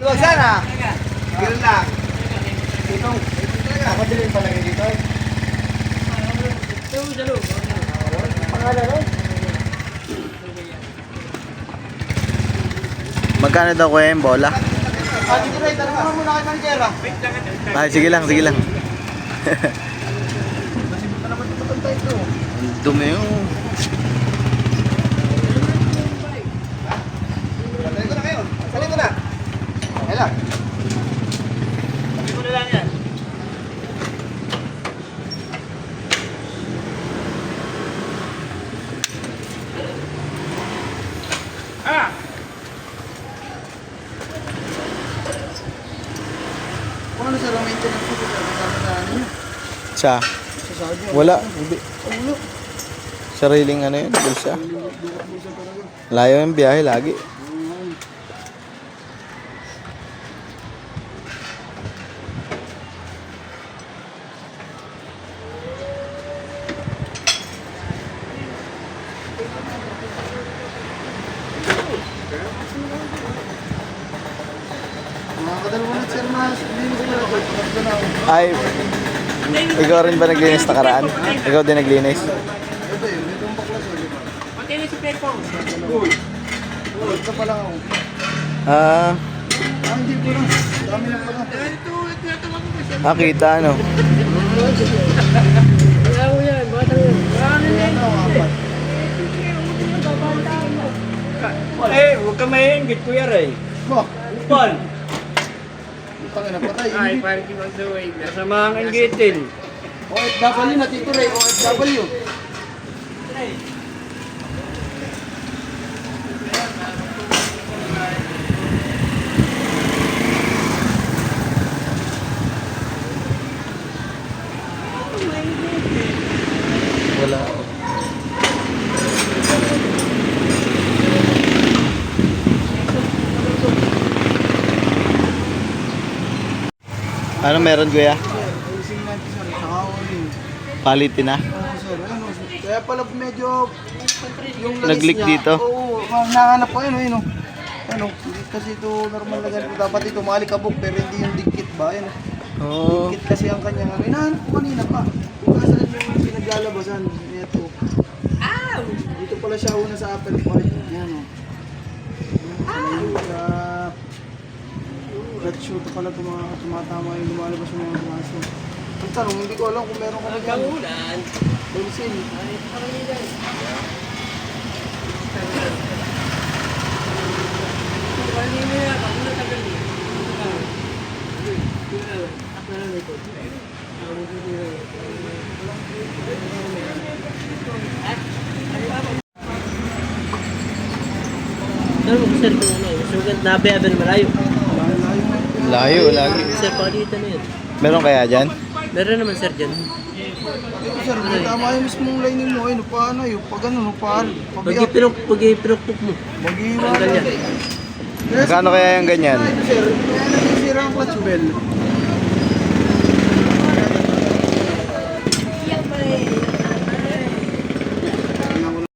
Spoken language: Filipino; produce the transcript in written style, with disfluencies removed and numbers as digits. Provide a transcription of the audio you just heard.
Huwag sana. Ganun lang. Itong, nakadirin palagay dito. Pangalan nun? Magkano daw kuya yung bola? Dito rin, tanong mo muna kay Manjera. Ay, sige lang, sige lang. Kasi buta naman ito ito. Ang dumi yung... Salin ko na kayo. Salin ko na. Okay lang. Salin ko na lang yan. Ano sa maintenance ko kasama na ano yun? Sa? Sa Saudi. Wala. Hindi. Ulo. Sariling ano yun, bulsa. Layo yung biyahe lagi. Makakadalawa na sir na linis ko na ito. Ay, ikaw rin ba naglinis nakaraan? Ikaw din naglinis? Ito yun, ito ang baklas o di ba? Pagkinis si Pepo. Uy! Ito pa lang ako. Ah, Hindi ko lang. Dami lang pala. kita ano? Kaya mo yan, batang yan. Ano, apat. Huwag ka mahingit, Kuya Ray. Ba? Upal, Putang ina patay. Ay, Hindi. parang ibang suway. kasama ang inggitin. OFW na Tito Ray, OFW. Wala. Ano meron kuya? Using natin sir, saka uling. Palitin na. Oo sir, ano, kaya pala medyo yung langis Nag-leak niya. dito? Oo, nahanap ko yun, yun. Ano, hindi kasi ito normal na ganito. Dapat ito malikabok pero hindi yung dikit ba? Yun. Oh. Dikit kasi ang kanyang ano. Hinahanap ko kanina pa. Kung kasan yung pinaglalabasan. Ito. Ow! Dito pala siya una sa Apple Park. Yan o. Sa flat shoot pala tumatama yung lumalabas yung mga braso. Ang tanong, hindi ko alam kung meron ka na dyan. Ulan. Bensin. Kanina na, ako na tagal niya. Ako na lang ito. Ano mo sir kung ano? Sugat nabe-aben malayo. Layo lagi. Sir, palitan na yun. Meron kaya dyan? Meron naman sir dyan. Ito sir, may tama yung mismong lining mo. Ayun, paano yun? Pag ano, paano? Pag-ipinok mo. Mag-iiwa Ang ganyan. Yes, Magkano kaya yung ganyan? ito sir, kaya nasisira ang clutch bell.